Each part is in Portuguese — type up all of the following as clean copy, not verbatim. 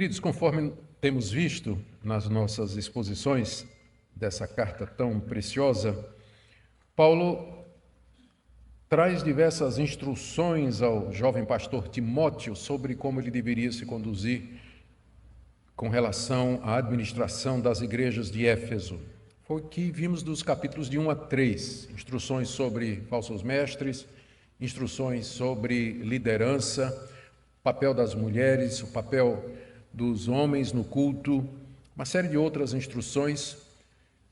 Queridos, conforme temos visto nas nossas exposições dessa carta tão preciosa, Paulo traz diversas instruções ao jovem pastor Timóteo sobre como ele deveria se conduzir com relação à administração das igrejas de Éfeso. Foi o que vimos dos capítulos de 1 a 3, instruções sobre falsos mestres, instruções sobre liderança, papel das mulheres, o papel dos homens no culto, uma série de outras instruções.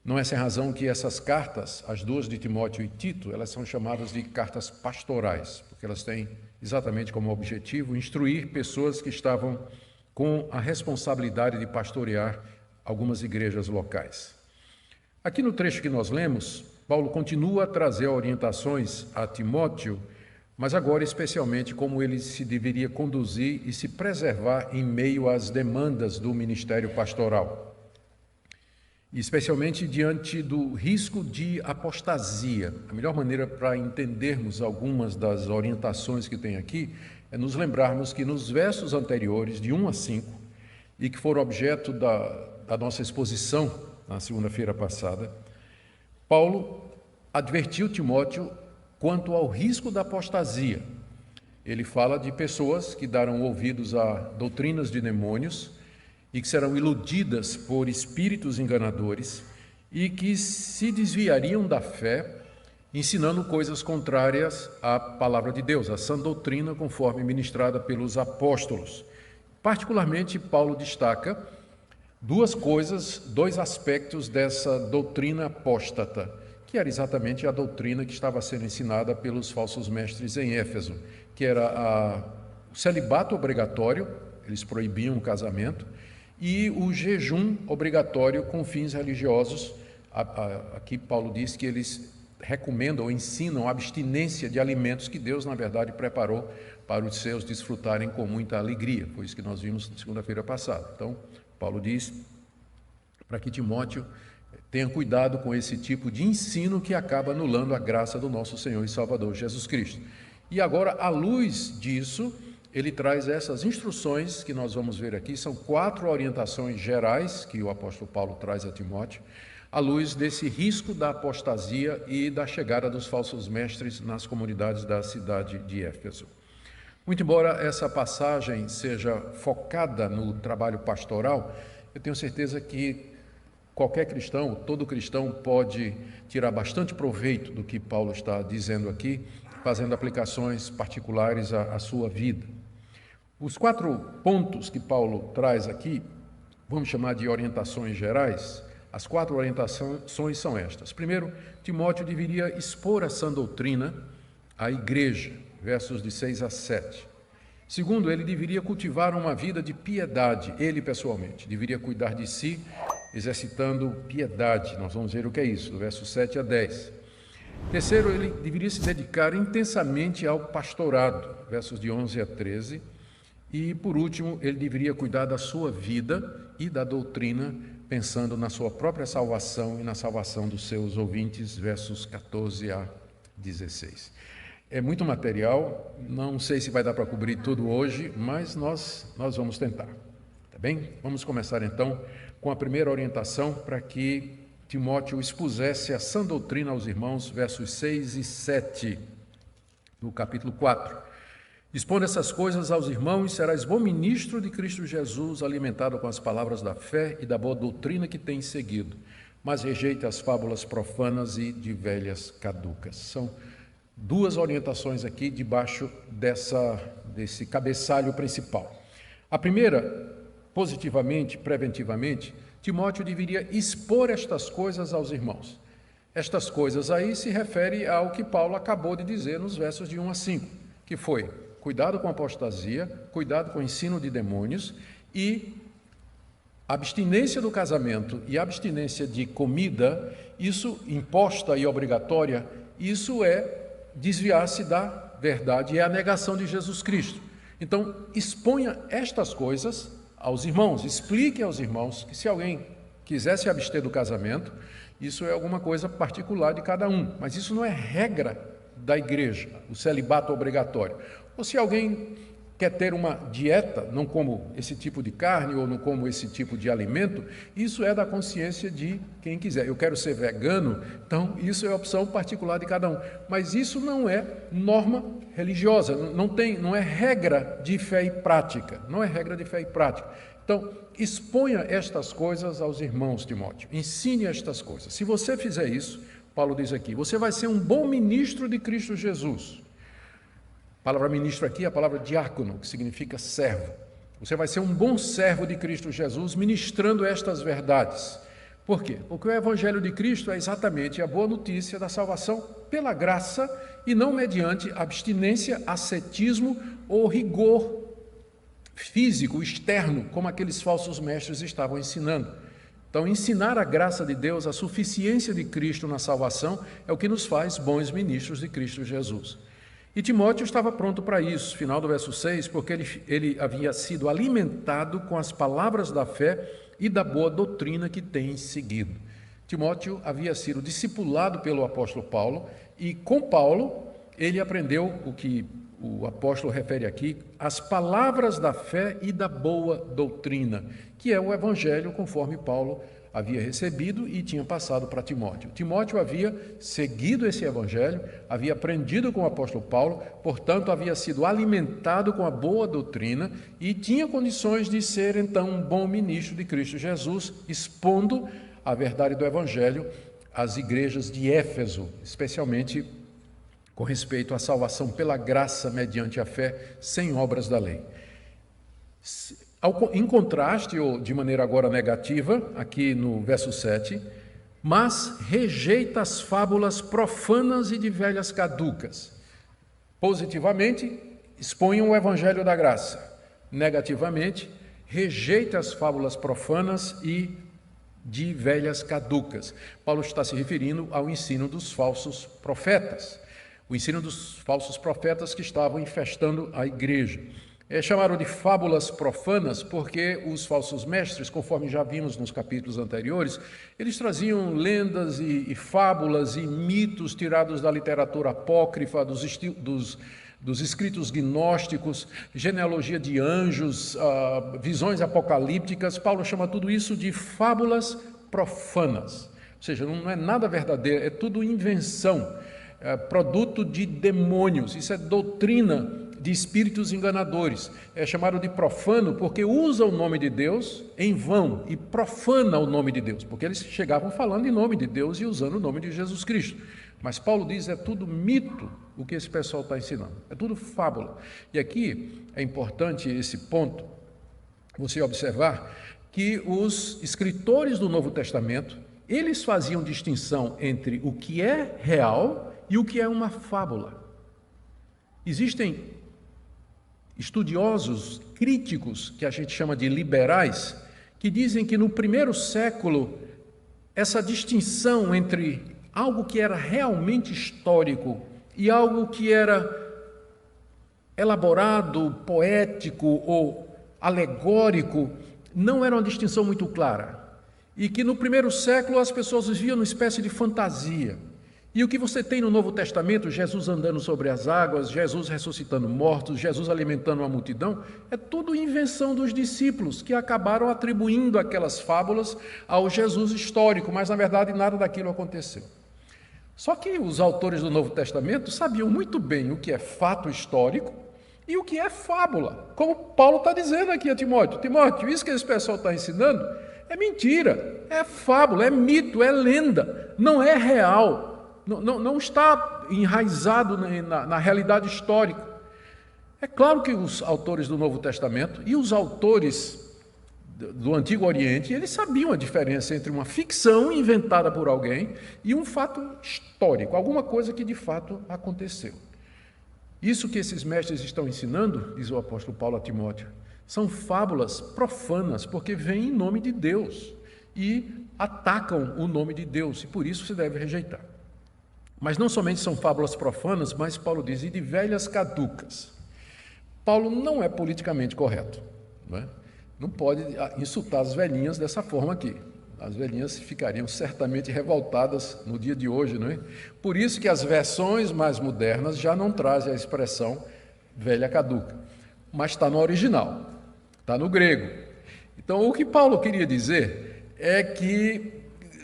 Não é sem razão que essas cartas, as duas de Timóteo e Tito, elas são chamadas de cartas pastorais, porque elas têm exatamente como objetivo instruir pessoas que estavam com a responsabilidade de pastorear algumas igrejas locais. Aqui no trecho que nós lemos, Paulo continua a trazer orientações a Timóteo, mas agora especialmente como ele se deveria conduzir e se preservar em meio às demandas do ministério pastoral, especialmente diante do risco de apostasia. A melhor maneira para entendermos algumas das orientações que tem aqui é nos lembrarmos que nos versos anteriores, de 1 a 5, e que foram objeto da nossa exposição na segunda-feira passada, Paulo advertiu Timóteo quanto ao risco da apostasia. Ele fala de pessoas que darão ouvidos a doutrinas de demônios e que serão iludidas por espíritos enganadores e que se desviariam da fé, ensinando coisas contrárias à palavra de Deus, a sã doutrina conforme ministrada pelos apóstolos. Particularmente, Paulo destaca duas coisas, dois aspectos dessa doutrina apóstata, que era exatamente a doutrina que estava sendo ensinada pelos falsos mestres em Éfeso, que era o celibato obrigatório, eles proibiam o casamento, e o jejum obrigatório com fins religiosos. Aqui Paulo diz que eles recomendam ou ensinam a abstinência de alimentos que Deus, na verdade, preparou para os seus desfrutarem com muita alegria. Foi isso que nós vimos na segunda-feira passada. Então, Paulo diz para que Timóteo tenha cuidado com esse tipo de ensino que acaba anulando a graça do nosso Senhor e Salvador Jesus Cristo. E agora, à luz disso, ele traz essas instruções que nós vamos ver aqui. São 4 orientações gerais que o apóstolo Paulo traz a Timóteo, à luz desse risco da apostasia e da chegada dos falsos mestres nas comunidades da cidade de Éfeso. Muito embora essa passagem seja focada no trabalho pastoral, eu tenho certeza que qualquer cristão, todo cristão pode tirar bastante proveito do que Paulo está dizendo aqui, fazendo aplicações particulares à sua vida. Os 4 pontos que Paulo traz aqui, vamos chamar de orientações gerais. As 4 orientações são estas. Primeiro, Timóteo deveria expor a sã doutrina à igreja, versos de 6 a 7. Segundo, ele deveria cultivar uma vida de piedade, ele pessoalmente, deveria cuidar de si, exercitando piedade. Nós vamos ver o que é isso, do verso 7 a 10. Terceiro, ele deveria se dedicar intensamente ao pastorado, versos de 11 a 13. E, por último, ele deveria cuidar da sua vida e da doutrina, pensando na sua própria salvação e na salvação dos seus ouvintes, versos 14 a 16. É muito material, não sei se vai dar para cobrir tudo hoje, mas nós vamos tentar, tá bem? Vamos começar então com a primeira orientação para que Timóteo expusesse a sã doutrina aos irmãos, versos 6 e 7 do capítulo 4. Expondo essas coisas aos irmãos, serás bom ministro de Cristo Jesus, alimentado com as palavras da fé e da boa doutrina que tens seguido, mas rejeita as fábulas profanas e de velhas caducas. São 2 orientações aqui debaixo desse cabeçalho principal. A primeira, positivamente, preventivamente, Timóteo deveria expor estas coisas aos irmãos. Estas coisas aí se refere ao que Paulo acabou de dizer nos versos de 1 a 5, que foi: cuidado com a apostasia, cuidado com o ensino de demônios e abstinência do casamento e abstinência de comida, isso imposta e obrigatória, isso é desviar-se da verdade, é a negação de Jesus Cristo. Então, exponha estas coisas aos irmãos, explique aos irmãos que se alguém quiser se abster do casamento, isso é alguma coisa particular de cada um, mas isso não é regra da igreja, o celibato obrigatório. Ou se alguém quer ter uma dieta, não como esse tipo de carne ou não como esse tipo de alimento, isso é da consciência de quem quiser. Eu quero ser vegano, então isso é a opção particular de cada um. Mas isso não é norma religiosa, não é regra de fé e prática, não é regra de fé e prática. Então, exponha estas coisas aos irmãos, Timóteo, ensine estas coisas. Se você fizer isso, Paulo diz aqui, você vai ser um bom ministro de Cristo Jesus. A palavra ministro aqui é a palavra diácono, que significa servo. Você vai ser um bom servo de Cristo Jesus, ministrando estas verdades. Por quê? Porque o Evangelho de Cristo é exatamente a boa notícia da salvação pela graça e não mediante abstinência, ascetismo ou rigor físico, externo, como aqueles falsos mestres estavam ensinando. Então, ensinar a graça de Deus, a suficiência de Cristo na salvação, é o que nos faz bons ministros de Cristo Jesus. E Timóteo estava pronto para isso, final do verso 6, porque ele havia sido alimentado com as palavras da fé e da boa doutrina que tem seguido. Timóteo havia sido discipulado pelo apóstolo Paulo, e com Paulo ele aprendeu o que o apóstolo refere aqui, as palavras da fé e da boa doutrina, que é o evangelho conforme Paulo havia recebido e tinha passado para Timóteo. Timóteo havia seguido esse evangelho, havia aprendido com o apóstolo Paulo, portanto havia sido alimentado com a boa doutrina e tinha condições de ser então um bom ministro de Cristo Jesus, expondo a verdade do evangelho às igrejas de Éfeso, especialmente com respeito à salvação pela graça mediante a fé, sem obras da lei. Em contraste, ou de maneira agora negativa, aqui no verso 7, mas rejeita as fábulas profanas e de velhas caducas. Positivamente, exponham o evangelho da graça. Negativamente, rejeita as fábulas profanas e de velhas caducas. Paulo está se referindo ao ensino dos falsos profetas. O ensino dos falsos profetas que estavam infestando a igreja. Chamaram de fábulas profanas porque os falsos mestres, conforme já vimos nos capítulos anteriores, eles traziam lendas e fábulas e mitos tirados da literatura apócrifa, dos escritos gnósticos, genealogia de anjos, visões apocalípticas. Paulo chama tudo isso de fábulas profanas. Ou seja, não é nada verdadeiro, é tudo invenção. Produto de demônios, isso é doutrina de espíritos enganadores. É chamado de profano porque usa o nome de Deus em vão e profana o nome de Deus, porque eles chegavam falando em nome de Deus e usando o nome de Jesus Cristo. Mas Paulo diz, é tudo mito o que esse pessoal está ensinando, é tudo fábula. E aqui é importante esse ponto, você observar que os escritores do Novo Testamento, eles faziam distinção entre o que é real e o que é uma fábula. Existem estudiosos, críticos, que a gente chama de liberais, que dizem que no primeiro século, essa distinção entre algo que era realmente histórico e algo que era elaborado, poético ou alegórico, não era uma distinção muito clara. E que no primeiro século as pessoas viviam numa espécie de fantasia. E o que você tem no Novo Testamento, Jesus andando sobre as águas, Jesus ressuscitando mortos, Jesus alimentando uma multidão, é tudo invenção dos discípulos, que acabaram atribuindo aquelas fábulas ao Jesus histórico, mas na verdade nada daquilo aconteceu. Só que os autores do Novo Testamento sabiam muito bem o que é fato histórico e o que é fábula. Como Paulo está dizendo aqui a Timóteo. Timóteo, isso que esse pessoal está ensinando é mentira, é fábula, é mito, é lenda, não é real. Não está enraizado na realidade histórica. É claro que os autores do Novo Testamento e os autores do Antigo Oriente, eles sabiam a diferença entre uma ficção inventada por alguém e um fato histórico, alguma coisa que de fato aconteceu. Isso que esses mestres estão ensinando, diz o apóstolo Paulo a Timóteo, são fábulas profanas, porque vêm em nome de Deus e atacam o nome de Deus, e por isso se deve rejeitar. Mas não somente são fábulas profanas, mas Paulo diz, e de velhas caducas. Paulo não é politicamente correto, não é? Não pode insultar as velhinhas dessa forma aqui. As velhinhas ficariam certamente revoltadas no dia de hoje, não é? Por isso que as versões mais modernas já não trazem a expressão velha caduca. mas está no original, está no grego. Então, o que Paulo queria dizer é que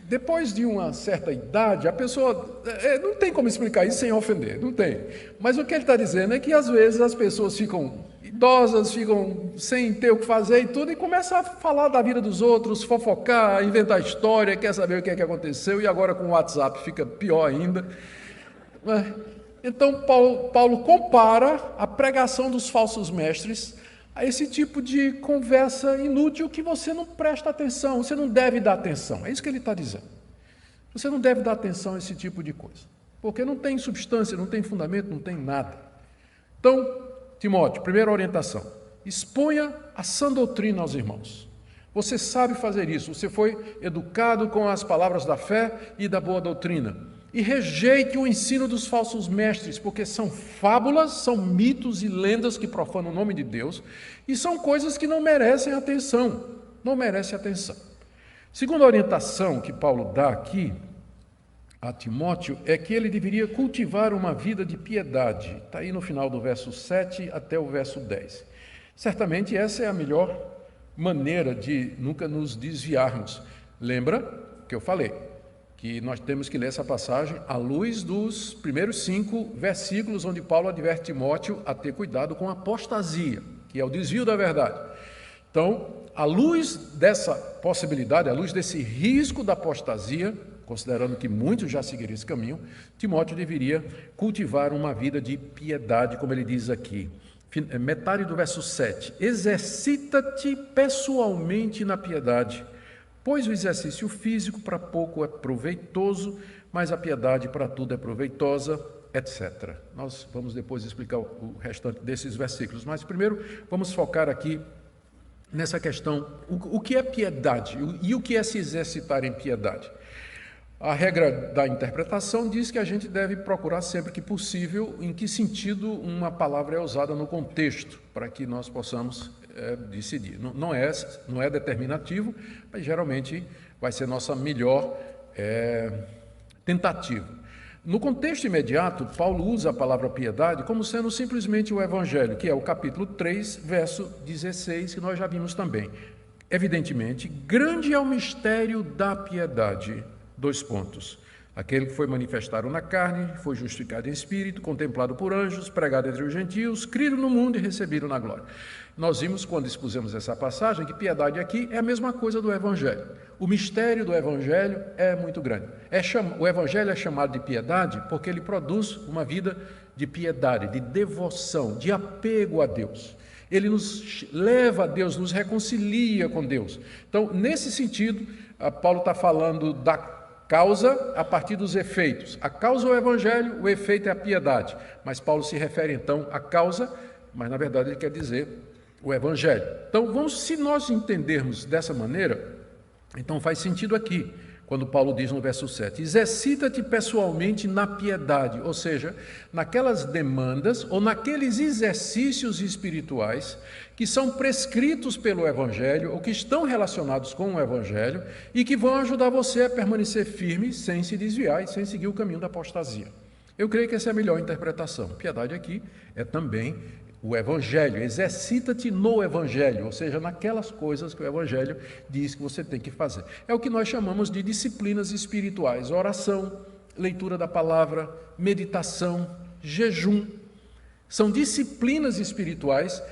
depois de uma certa idade, a pessoa não tem como explicar isso sem ofender, não tem. Mas o que ele está dizendo é que às vezes as pessoas ficam idosas, ficam sem ter o que fazer e tudo, e começam a falar da vida dos outros, fofocar, inventar história, quer saber o que é que aconteceu, e agora com o WhatsApp fica pior ainda. Então Paulo compara a pregação dos falsos mestres a esse tipo de conversa inútil que você não presta atenção, você não deve dar atenção. É isso que ele está dizendo. Você não deve dar atenção a esse tipo de coisa, porque não tem substância, não tem fundamento, não tem nada. Então, Timóteo, primeira orientação, exponha a sã doutrina aos irmãos. Você sabe fazer isso, você foi educado com as palavras da fé e da boa doutrina. E rejeite o ensino dos falsos mestres, porque são fábulas, são mitos e lendas que profanam o nome de Deus, e são coisas que não merecem atenção, não merecem atenção. Segunda orientação que Paulo dá aqui a Timóteo é que ele deveria cultivar uma vida de piedade. Está aí no final do verso 7 até o verso 10. Certamente essa é a melhor maneira de nunca nos desviarmos. Lembra que eu falei que nós temos que ler essa passagem à luz dos primeiros 5 versículos, onde Paulo adverte Timóteo a ter cuidado com a apostasia, que é o desvio da verdade. Então, à luz dessa possibilidade, à luz desse risco da apostasia, considerando que muitos já seguiram esse caminho, Timóteo deveria cultivar uma vida de piedade, como ele diz aqui. Metade do verso 7. Exercita-te pessoalmente na piedade, pois o exercício físico para pouco é proveitoso, mas a piedade para tudo é proveitosa, etc. Nós vamos depois explicar o restante desses versículos, mas primeiro vamos focar aqui nessa questão, o que é piedade e o que é se exercitar em piedade. A regra da interpretação diz que a gente deve procurar sempre que possível em que sentido uma palavra é usada no contexto, para que nós possamos decidir. Não é determinativo, mas geralmente vai ser nossa melhor tentativa. No contexto imediato, Paulo usa a palavra piedade como sendo simplesmente o Evangelho, que é o capítulo 3, verso 16, que nós já vimos também. Evidentemente, grande é o mistério da piedade. 2 pontos. Aquele que foi manifestado na carne, foi justificado em espírito, contemplado por anjos, pregado entre os gentios, crido no mundo e recebido na glória. Nós vimos, quando expusemos essa passagem, que piedade aqui é a mesma coisa do Evangelho. O mistério do Evangelho é muito grande. O Evangelho é chamado de piedade porque ele produz uma vida de piedade, de devoção, de apego a Deus. Ele nos leva a Deus, nos reconcilia com Deus. Então, nesse sentido, Paulo está falando da causa a partir dos efeitos. A causa é o Evangelho, o efeito é a piedade. Mas Paulo se refere então à causa, mas na verdade ele quer dizer o Evangelho. Então, se nós entendermos dessa maneira, então faz sentido aqui, quando Paulo diz no verso 7, exercita-te pessoalmente na piedade, ou seja, naquelas demandas ou naqueles exercícios espirituais que são prescritos pelo Evangelho ou que estão relacionados com o Evangelho e que vão ajudar você a permanecer firme sem se desviar e sem seguir o caminho da apostasia. Eu creio que essa é a melhor interpretação. Piedade aqui é também o Evangelho, exercita-te no Evangelho, ou seja, naquelas coisas que o Evangelho diz que você tem que fazer. É o que nós chamamos de disciplinas espirituais, oração, leitura da palavra, meditação, jejum. São disciplinas espirituais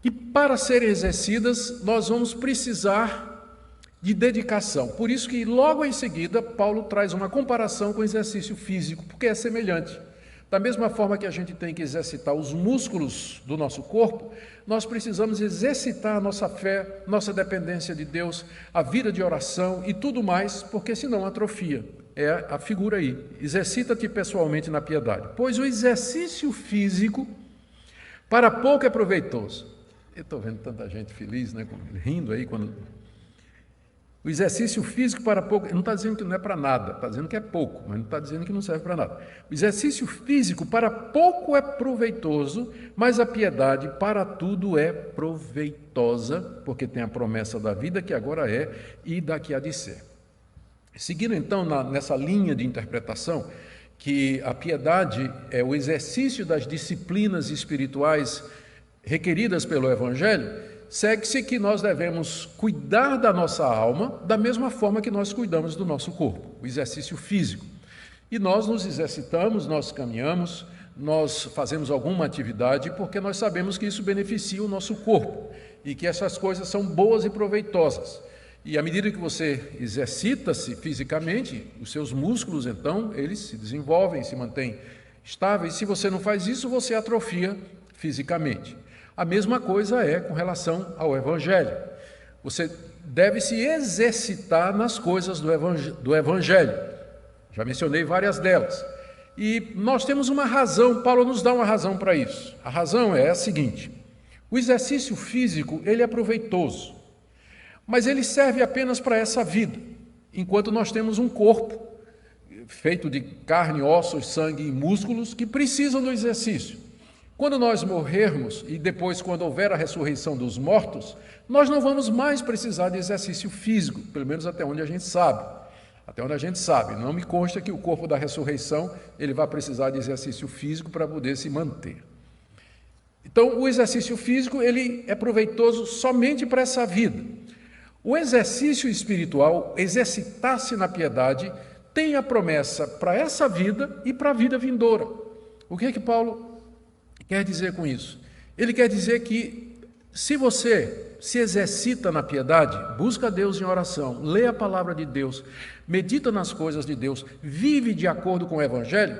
que, para serem exercidas, nós vamos precisar de dedicação. Por isso que logo em seguida, Paulo traz uma comparação com o exercício físico, porque é semelhante. Da mesma forma que a gente tem que exercitar os músculos do nosso corpo, nós precisamos exercitar a nossa fé, nossa dependência de Deus, a vida de oração e tudo mais, porque senão atrofia. É a figura aí. Exercita-te pessoalmente na piedade. Pois o exercício físico para pouco é proveitoso. Eu estou vendo tanta gente feliz, né, rindo aí quando... O exercício físico para pouco, não está dizendo que não é para nada, está dizendo que é pouco, mas não está dizendo que não serve para nada. O exercício físico para pouco é proveitoso, mas a piedade para tudo é proveitosa, porque tem a promessa da vida que agora é e da que há de ser. Seguindo então nessa linha de interpretação, que a piedade é o exercício das disciplinas espirituais requeridas pelo Evangelho, segue-se que nós devemos cuidar da nossa alma da mesma forma que nós cuidamos do nosso corpo, o exercício físico. E nós nos exercitamos, nós caminhamos, nós fazemos alguma atividade porque nós sabemos que isso beneficia o nosso corpo e que essas coisas são boas e proveitosas. E à medida que você exercita-se fisicamente, os seus músculos, então, eles se desenvolvem, se mantêm estáveis. Se você não faz isso, você atrofia fisicamente. A mesma coisa é com relação ao Evangelho. Você deve se exercitar nas coisas do Evangelho. Já mencionei várias delas. E nós temos uma razão, Paulo nos dá uma razão para isso. A razão é a seguinte: o exercício físico, ele é proveitoso, mas ele serve apenas para essa vida, enquanto nós temos um corpo feito de carne, ossos, sangue e músculos que precisam do exercício. Quando nós morrermos e depois quando houver a ressurreição dos mortos, nós não vamos mais precisar de exercício físico, pelo menos até onde a gente sabe. Até onde a gente sabe, não me consta que o corpo da ressurreição ele vai precisar de exercício físico para poder se manter. Então, o exercício físico ele é proveitoso somente para essa vida. O exercício espiritual, exercitar-se na piedade, tem a promessa para essa vida e para a vida vindoura. O que é que Paulo quer dizer com isso? Ele quer dizer que se você se exercita na piedade, busca Deus em oração, lê a palavra de Deus, medita nas coisas de Deus, vive de acordo com o Evangelho,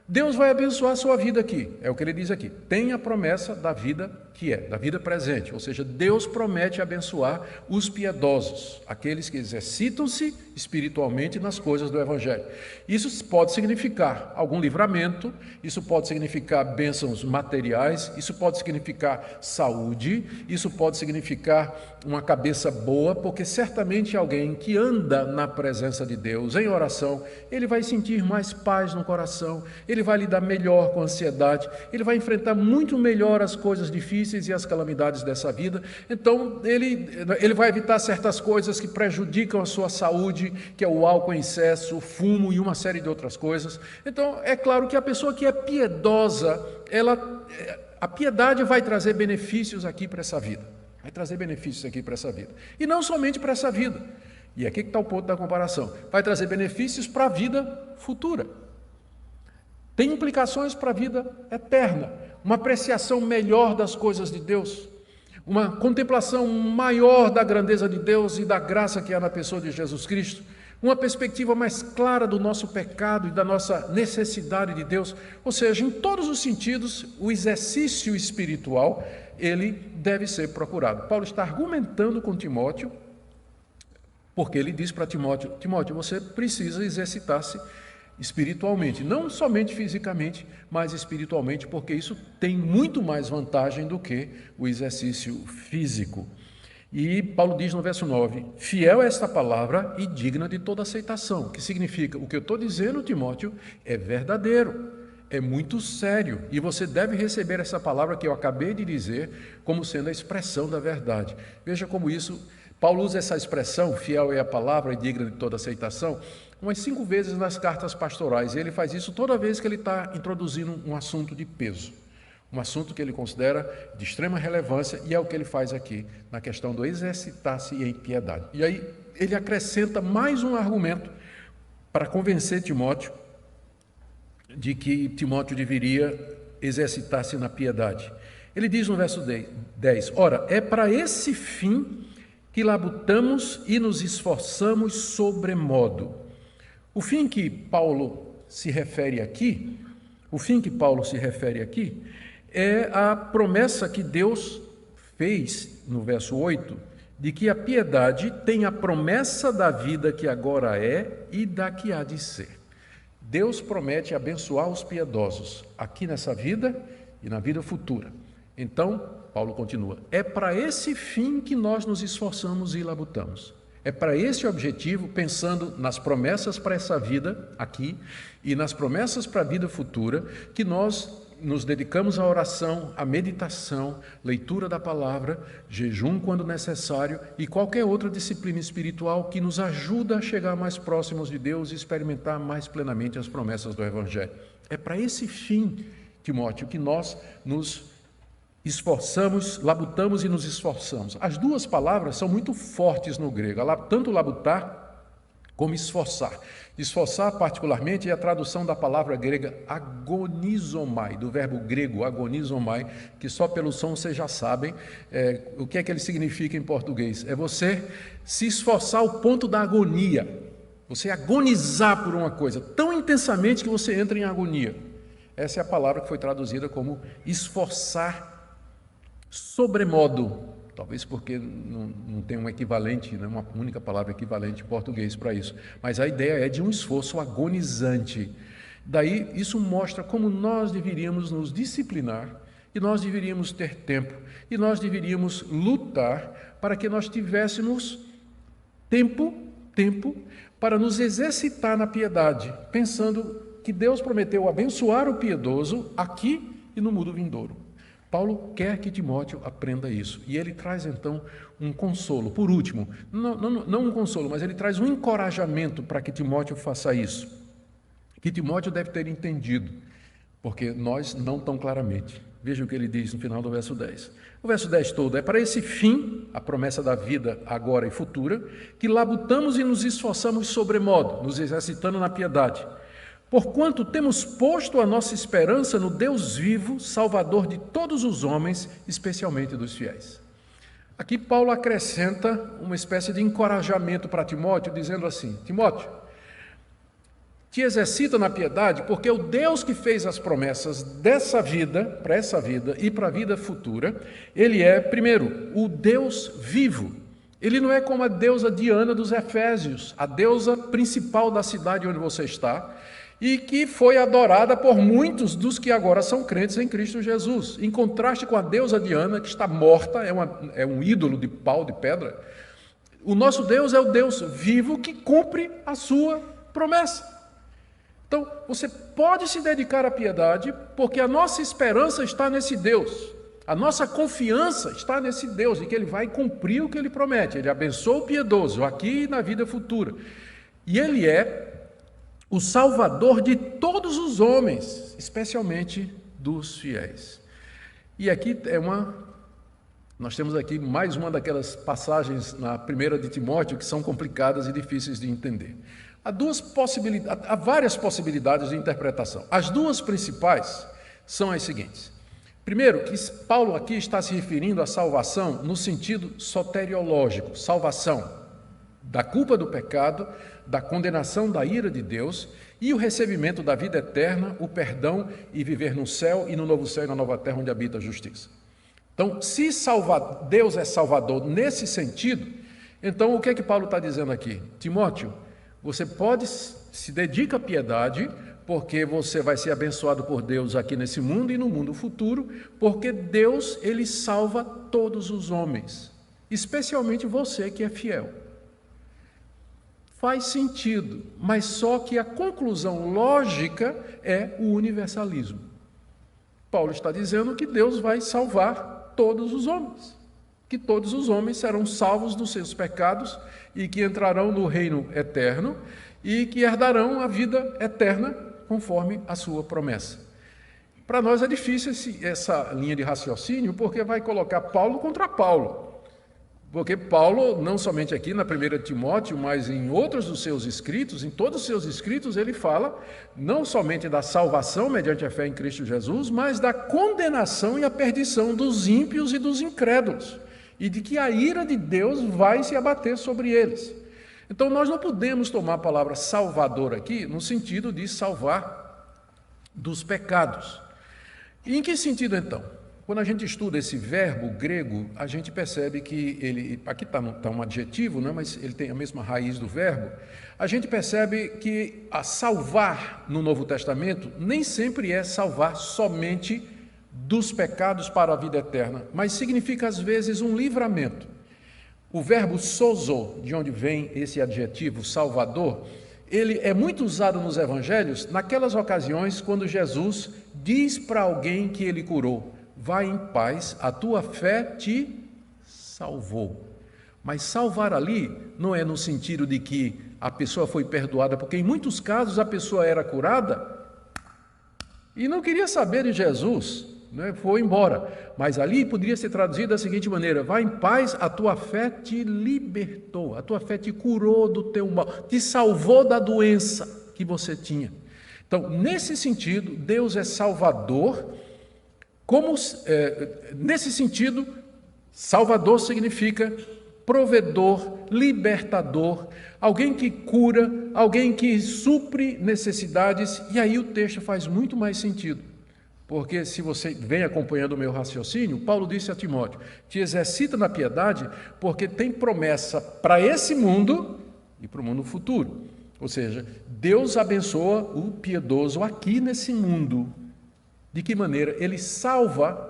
Deus vai abençoar a sua vida aqui. É o que ele diz aqui. Tem a promessa da vida que é, da vida presente. Ou seja, Deus promete abençoar os piedosos, aqueles que exercitam-se espiritualmente nas coisas do Evangelho. Isso pode significar algum livramento, isso pode significar bênçãos materiais, isso pode significar saúde, isso pode significar uma cabeça boa, porque certamente alguém que anda na presença de Deus, em oração, ele vai sentir mais paz no coração, ele vai lidar melhor com a ansiedade, ele vai enfrentar muito melhor as coisas difíceis e as calamidades dessa vida. Então, ele vai evitar certas coisas que prejudicam a sua saúde, que é o álcool em excesso, o fumo e uma série de outras coisas. Então, é claro que a pessoa que é piedosa, a piedade vai trazer benefícios aqui para essa vida. Vai trazer benefícios aqui para essa vida. E não somente para essa vida. E aqui que está o ponto da comparação. Vai trazer benefícios para a vida futura. Tem implicações para a vida eterna, uma apreciação melhor das coisas de Deus, uma contemplação maior da grandeza de Deus e da graça que há na pessoa de Jesus Cristo, uma perspectiva mais clara do nosso pecado e da nossa necessidade de Deus. Ou seja, em todos os sentidos, o exercício espiritual, ele deve ser procurado. Paulo está argumentando com Timóteo, porque ele diz para Timóteo: Timóteo, você precisa exercitar-se espiritualmente, não somente fisicamente, mas espiritualmente, porque isso tem muito mais vantagem do que o exercício físico. E Paulo diz no verso 9, fiel é esta palavra e digna de toda aceitação, que significa, o que eu estou dizendo, Timóteo, é verdadeiro, é muito sério, e você deve receber essa palavra que eu acabei de dizer como sendo a expressão da verdade. Veja como isso, Paulo usa essa expressão, fiel é a palavra e digna de toda aceitação, umas 5 vezes nas cartas pastorais, e ele faz isso toda vez que ele está introduzindo um assunto de peso, um assunto que ele considera de extrema relevância, e é o que ele faz aqui, na questão do exercitar-se em piedade. E aí ele acrescenta mais um argumento para convencer Timóteo de que Timóteo deveria exercitar-se na piedade. Ele diz no verso 10, ora, é para esse fim que labutamos e nos esforçamos sobremodo. O fim que Paulo se refere aqui, é a promessa que Deus fez no verso 8, de que a piedade tem a promessa da vida que agora é e da que há de ser. Deus promete abençoar os piedosos aqui nessa vida e na vida futura. Então, Paulo continua, é para esse fim que nós nos esforçamos e labutamos. É para esse objetivo, pensando nas promessas para essa vida aqui e nas promessas para a vida futura, que nós nos dedicamos à oração, à meditação, leitura da palavra, jejum quando necessário e qualquer outra disciplina espiritual que nos ajuda a chegar mais próximos de Deus e experimentar mais plenamente as promessas do Evangelho. É para esse fim, Timóteo, que nós nos esforçamos, labutamos e nos esforçamos. As duas palavras são muito fortes no grego, tanto labutar como esforçar. Esforçar, particularmente, é a tradução da palavra grega agonizomai, do verbo grego agonizomai, que só pelo som vocês já sabem o que é que ele significa em português. É você se esforçar ao ponto da agonia, você agonizar por uma coisa tão intensamente que você entra em agonia. Essa é a palavra que foi traduzida como esforçar sobremodo. Talvez porque não tem um equivalente, né, uma única palavra equivalente em português para isso. Mas a ideia é de um esforço agonizante. Daí, isso mostra como nós deveríamos nos disciplinar, e nós deveríamos ter tempo, e nós deveríamos lutar para que nós tivéssemos tempo para nos exercitar na piedade, pensando que Deus prometeu abençoar o piedoso aqui e no mundo vindouro. Paulo quer que Timóteo aprenda isso, e ele traz então um consolo. Por último, não um consolo, mas ele traz um encorajamento para que Timóteo faça isso, que Timóteo deve ter entendido, porque nós não tão claramente. Veja o que ele diz no final do verso 10. O verso 10 todo: é para esse fim, a promessa da vida agora e futura, que labutamos e nos esforçamos sobremodo, nos exercitando na piedade. Porquanto temos posto a nossa esperança no Deus vivo, Salvador de todos os homens, especialmente dos fiéis. Aqui Paulo acrescenta uma espécie de encorajamento para Timóteo, dizendo assim: Timóteo, te exercita na piedade, porque o Deus que fez as promessas dessa vida, para essa vida e para a vida futura, ele é, primeiro, o Deus vivo. Ele não é como a deusa Diana dos Efésios, a deusa principal da cidade onde você está, e que foi adorada por muitos dos que agora são crentes em Cristo Jesus. Em contraste com a deusa Diana, que está morta, é um ídolo de pau, de pedra, o nosso Deus é o Deus vivo que cumpre a sua promessa. Então, você pode se dedicar à piedade, porque a nossa esperança está nesse Deus. A nossa confiança está nesse Deus, e que Ele vai cumprir o que Ele promete. Ele abençoa o piedoso, aqui e na vida futura. E Ele é o Salvador de todos os homens, especialmente dos fiéis. E aqui nós temos aqui mais uma daquelas passagens na primeira de Timóteo que são complicadas e difíceis de entender. Há várias possibilidades de interpretação. As duas principais são as seguintes. Primeiro, que Paulo aqui está se referindo à salvação no sentido soteriológico, salvação da culpa do pecado, da condenação da ira de Deus e o recebimento da vida eterna, o perdão e viver no céu e no novo céu e na nova terra onde habita a justiça. Então, se Deus é Salvador nesse sentido, então o que é que Paulo está dizendo aqui? Timóteo, você se dedica à piedade, porque você vai ser abençoado por Deus aqui nesse mundo e no mundo futuro, porque Deus, Ele salva todos os homens, especialmente você que é fiel. Faz sentido, mas só que a conclusão lógica é o universalismo. Paulo está dizendo que Deus vai salvar todos os homens, que todos os homens serão salvos dos seus pecados e que entrarão no reino eterno e que herdarão a vida eterna conforme a sua promessa. Para nós é difícil essa linha de raciocínio, porque vai colocar Paulo contra Paulo. Porque Paulo, não somente aqui na 1 Timóteo, mas em outros dos seus escritos, em todos os seus escritos, ele fala não somente da salvação mediante a fé em Cristo Jesus, mas da condenação e a perdição dos ímpios e dos incrédulos, e de que a ira de Deus vai se abater sobre eles. Então, nós não podemos tomar a palavra salvador aqui no sentido de salvar dos pecados. E em que sentido, então? Quando a gente estuda esse verbo grego, a gente percebe que ele, aqui está um adjetivo, né, mas ele tem a mesma raiz do verbo, a gente percebe que a salvar no Novo Testamento nem sempre é salvar somente dos pecados para a vida eterna, mas significa às vezes um livramento. O verbo sozo, de onde vem esse adjetivo salvador, ele é muito usado nos evangelhos naquelas ocasiões quando Jesus diz para alguém que ele curou: vai em paz, a tua fé te salvou. Mas salvar ali não é no sentido de que a pessoa foi perdoada, porque em muitos casos a pessoa era curada e não queria saber de Jesus, né? Foi embora. Mas ali poderia ser traduzido da seguinte maneira: vai em paz, a tua fé te libertou, a tua fé te curou do teu mal, te salvou da doença que você tinha. Então, nesse sentido, Deus é Salvador. Nesse sentido, Salvador significa provedor, libertador, alguém que cura, alguém que supre necessidades. E aí o texto faz muito mais sentido, porque se você vem acompanhando o meu raciocínio, Paulo disse a Timóteo: te exercita na piedade, porque tem promessa para esse mundo e para o mundo futuro. Ou seja, Deus abençoa o piedoso aqui nesse mundo. De que maneira? Ele salva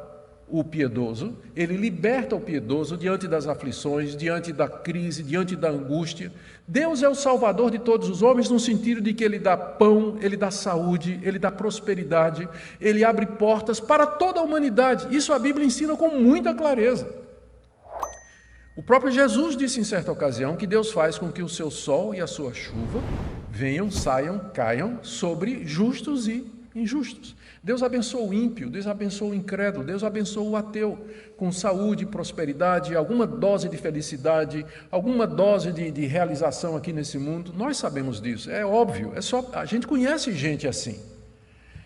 o piedoso, ele liberta o piedoso diante das aflições, diante da crise, diante da angústia. Deus é o Salvador de todos os homens, no sentido de que ele dá pão, ele dá saúde, ele dá prosperidade, ele abre portas para toda a humanidade. Isso a Bíblia ensina com muita clareza. O próprio Jesus disse em certa ocasião que Deus faz com que o seu sol e a sua chuva venham, saiam, caiam sobre justos e injustos. Deus abençoa o ímpio, Deus abençoa o incrédulo, Deus abençoa o ateu com saúde, prosperidade, alguma dose de felicidade, alguma dose de realização aqui nesse mundo. Nós sabemos disso, é óbvio, a gente conhece gente assim.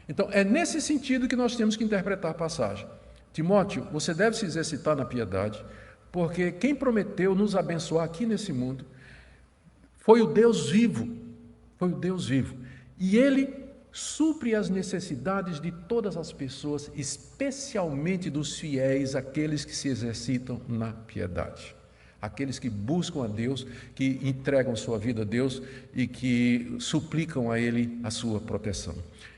Então, é nesse sentido que nós temos que interpretar a passagem. Timóteo, você deve se exercitar na piedade, porque quem prometeu nos abençoar aqui nesse mundo foi o Deus vivo, e Ele supre as necessidades de todas as pessoas, especialmente dos fiéis, aqueles que se exercitam na piedade, aqueles que buscam a Deus, que entregam sua vida a Deus e que suplicam a Ele a sua proteção.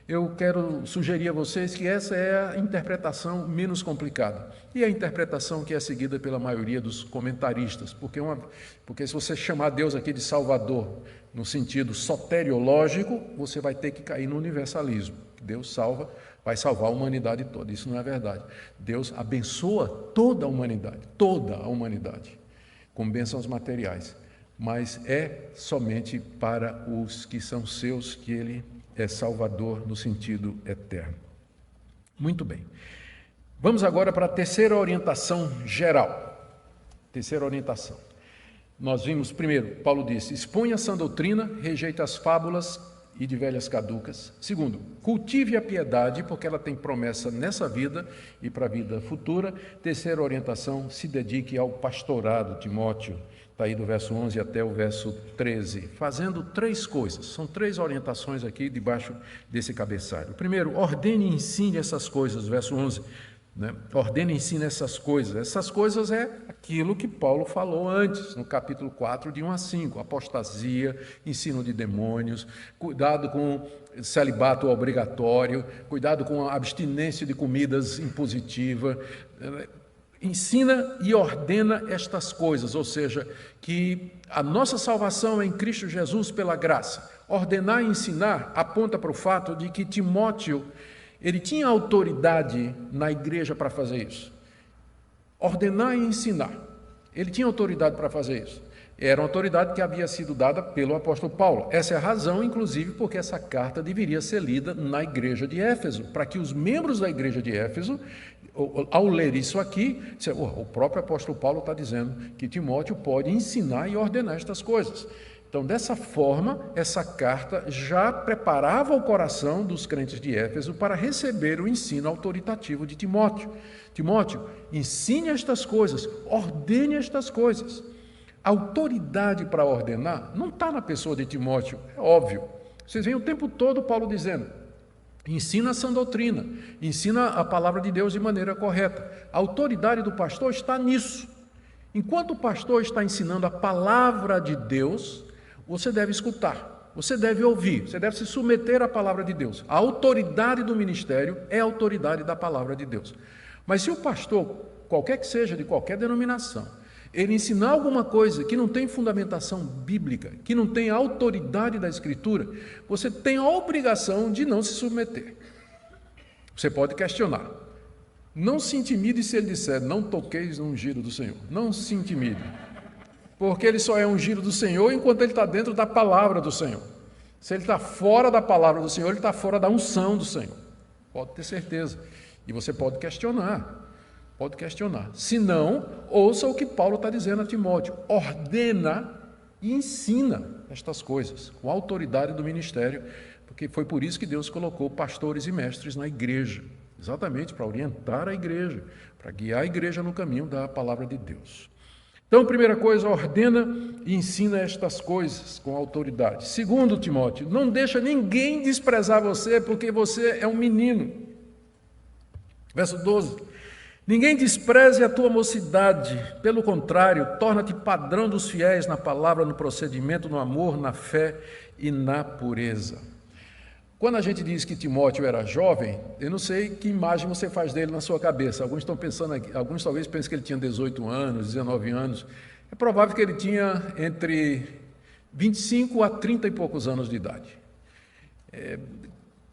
Eu quero sugerir a vocês que essa é a interpretação menos complicada e a interpretação que é seguida pela maioria dos comentaristas, porque se você chamar Deus aqui de Salvador no sentido soteriológico, você vai ter que cair no universalismo. Deus salva, vai salvar a humanidade toda. Isso não é verdade. Deus abençoa toda a humanidade, com bênçãos materiais, mas é somente para os que são seus que Ele é Salvador no sentido eterno. Muito bem. Vamos agora para a terceira orientação geral. Terceira orientação. Nós vimos primeiro, Paulo disse: exponha a sã doutrina, rejeite as fábulas e de velhas caducas. Segundo, cultive a piedade, porque ela tem promessa nessa vida e para a vida futura. Terceira orientação, se dedique ao pastorado, Timóteo. Está aí do verso 11 até o verso 13, fazendo três coisas. São três orientações aqui debaixo desse cabeçalho. Primeiro, ordene e ensine essas coisas, verso 11. Ordene e ensine essas coisas. Essas coisas é aquilo que Paulo falou antes, no capítulo 4, de 1 a 5. Apostasia, ensino de demônios, cuidado com celibato obrigatório, cuidado com a abstinência de comidas impositiva. Ensina e ordena estas coisas, ou seja, que a nossa salvação é em Cristo Jesus pela graça. Ordenar e ensinar aponta para o fato de que Timóteo, ele tinha autoridade na igreja para fazer isso. Ordenar e ensinar. Ele tinha autoridade para fazer isso. Era uma autoridade que havia sido dada pelo apóstolo Paulo. Essa é a razão, inclusive, porque essa carta deveria ser lida na igreja de Éfeso, para que os membros da igreja de Éfeso, ao ler isso aqui, o próprio apóstolo Paulo está dizendo que Timóteo pode ensinar e ordenar estas coisas. Então, dessa forma, essa carta já preparava o coração dos crentes de Éfeso para receber o ensino autoritativo de Timóteo. Timóteo, ensine estas coisas, ordene estas coisas. A autoridade para ordenar não está na pessoa de Timóteo, é óbvio. Vocês veem o tempo todo Paulo dizendo: ensina a sã doutrina, ensina a palavra de Deus de maneira correta. A autoridade do pastor está nisso. Enquanto o pastor está ensinando a palavra de Deus, você deve escutar, você deve ouvir, você deve se submeter à palavra de Deus. A autoridade do ministério é a autoridade da palavra de Deus. Mas se o pastor, qualquer que seja, de qualquer denominação, ele ensinar alguma coisa que não tem fundamentação bíblica, que não tem autoridade da Escritura, você tem a obrigação de não se submeter. Você pode questionar. Não se intimide se ele disser, não toqueis no ungido do Senhor. Não se intimide. Porque ele só é ungido do Senhor enquanto ele está dentro da palavra do Senhor. Se ele está fora da palavra do Senhor, ele está fora da unção do Senhor. Pode ter certeza. E você pode questionar. Pode questionar. Se não, ouça o que Paulo está dizendo a Timóteo. Ordena e ensina estas coisas, com a autoridade do ministério, porque foi por isso que Deus colocou pastores e mestres na igreja, exatamente para orientar a igreja, para guiar a igreja no caminho da palavra de Deus. Então, primeira coisa, ordena e ensina estas coisas com autoridade. Segundo, Timóteo, não deixa ninguém desprezar você, porque você é um menino. Verso 12. Ninguém despreze a tua mocidade, pelo contrário, torna-te padrão dos fiéis na palavra, no procedimento, no amor, na fé e na pureza. Quando a gente diz que Timóteo era jovem, eu não sei que imagem você faz dele na sua cabeça. Alguns estão pensando aqui, alguns talvez pensem que ele tinha 18 anos, 19 anos. É provável que ele tinha entre 25 a 30 e poucos anos de idade.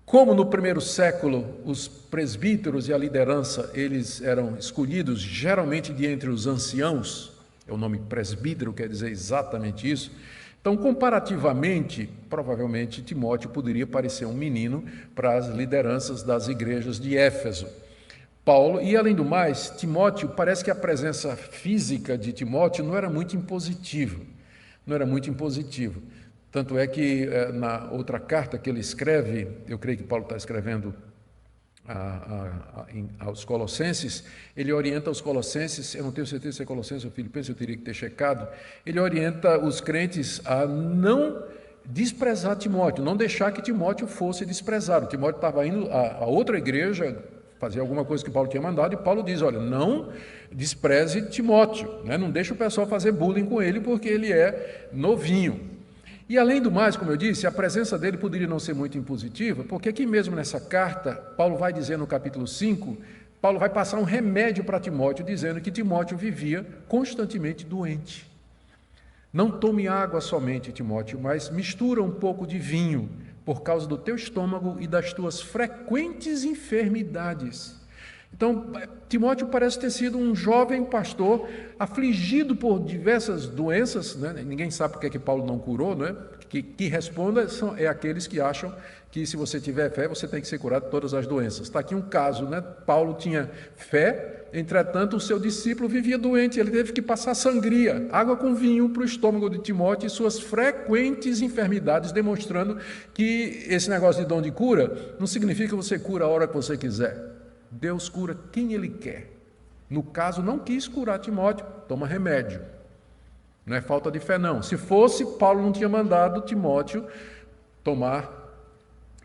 Como no primeiro século os presbíteros e a liderança, eles eram escolhidos geralmente de entre os anciãos, o nome presbítero quer dizer exatamente isso, então comparativamente, provavelmente Timóteo poderia parecer um menino para as lideranças das igrejas de Éfeso. Paulo, e além do mais, Timóteo, parece que a presença física de Timóteo não era muito impositiva, Tanto é que na outra carta que ele escreve, eu creio que Paulo está escrevendo aos Colossenses, ele orienta os Colossenses, eu não tenho certeza se é Colossenses ou Filipenses, eu teria que ter checado, ele orienta os crentes a não desprezar Timóteo, não deixar que Timóteo fosse desprezado. Timóteo estava indo a outra igreja fazer alguma coisa que Paulo tinha mandado, e Paulo diz, olha, não despreze Timóteo, né? Não deixe o pessoal fazer bullying com ele, porque ele é novinho. E além do mais, como eu disse, a presença dele poderia não ser muito impositiva, porque aqui mesmo nessa carta, Paulo vai dizer no capítulo 5, Paulo vai passar um remédio para Timóteo, dizendo que Timóteo vivia constantemente doente. Não tome água somente, Timóteo, mas mistura um pouco de vinho, por causa do teu estômago e das tuas frequentes enfermidades. Então, Timóteo parece ter sido um jovem pastor afligido por diversas doenças, né? Ninguém sabe porque é que Paulo não curou, né? Que responda é aqueles que acham que se você tiver fé, você tem que ser curado de todas as doenças. Está aqui um caso, né? Paulo tinha fé, entretanto o seu discípulo vivia doente, ele teve que passar sangria, água com vinho para o estômago de Timóteo e suas frequentes enfermidades, demonstrando que esse negócio de dom de cura não significa que você cura a hora que você quiser. Deus cura quem Ele quer. No caso, não quis curar Timóteo, toma remédio. Não é falta de fé, não. Se fosse, Paulo não tinha mandado Timóteo tomar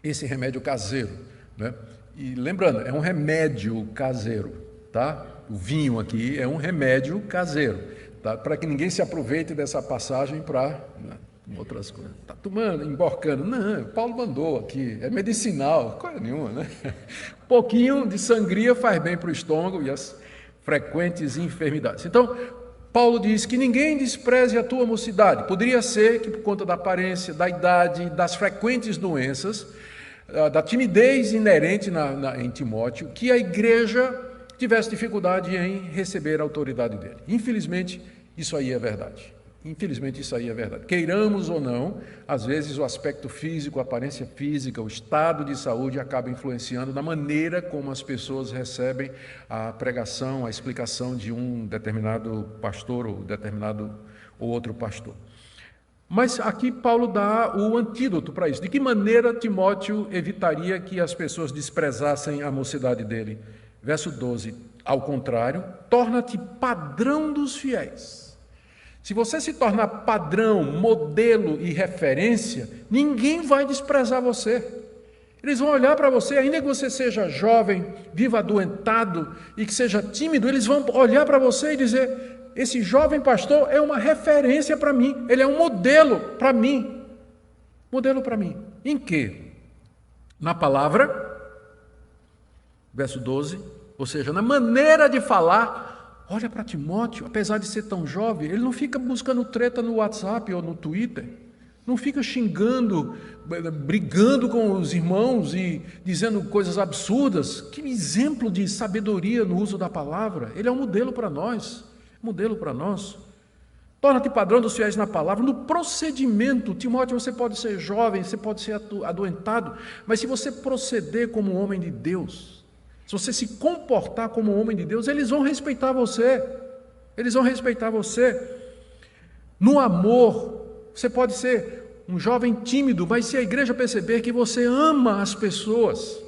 esse remédio caseiro, né? E lembrando, é um remédio caseiro, tá? O vinho aqui é um remédio caseiro, tá? Para que ninguém se aproveite dessa passagem para outras coisas. Está tomando, emborcando. Não, Paulo mandou aqui, é medicinal, coisa nenhuma, né? Um pouquinho de sangria faz bem para o estômago e as frequentes enfermidades. Então, Paulo diz que ninguém despreze a tua mocidade. Poderia ser que por conta da aparência, da idade, das frequentes doenças, da timidez inerente em Timóteo, que a igreja tivesse dificuldade em receber a autoridade dele. Infelizmente, isso aí é verdade. Queiramos ou não, às vezes o aspecto físico, a aparência física, o estado de saúde acaba influenciando na maneira como as pessoas recebem a pregação, a explicação de um determinado pastor ou outro pastor. Mas aqui Paulo dá o antídoto para isso. De que maneira Timóteo evitaria que as pessoas desprezassem a mocidade dele? Verso 12, ao contrário, torna-te padrão dos fiéis. Se você se tornar padrão, modelo e referência, ninguém vai desprezar você. Eles vão olhar para você, ainda que você seja jovem, viva adoentado e que seja tímido, eles vão olhar para você e dizer, esse jovem pastor é uma referência para mim, ele é um modelo para mim. Modelo para mim. Em quê? Na palavra, verso 12, ou seja, na maneira de falar, olha para Timóteo, apesar de ser tão jovem, ele não fica buscando treta no WhatsApp ou no Twitter, não fica xingando, brigando com os irmãos e dizendo coisas absurdas. Que exemplo de sabedoria no uso da palavra. Ele é um modelo para nós, modelo para nós. Torna-te padrão dos fiéis na palavra, no procedimento. Timóteo, você pode ser jovem, você pode ser adoentado, mas se você proceder como um homem de Deus, se você se comportar como um homem de Deus, eles vão respeitar você. Eles vão respeitar você. No amor, você pode ser um jovem tímido, mas se a igreja perceber que você ama as pessoas,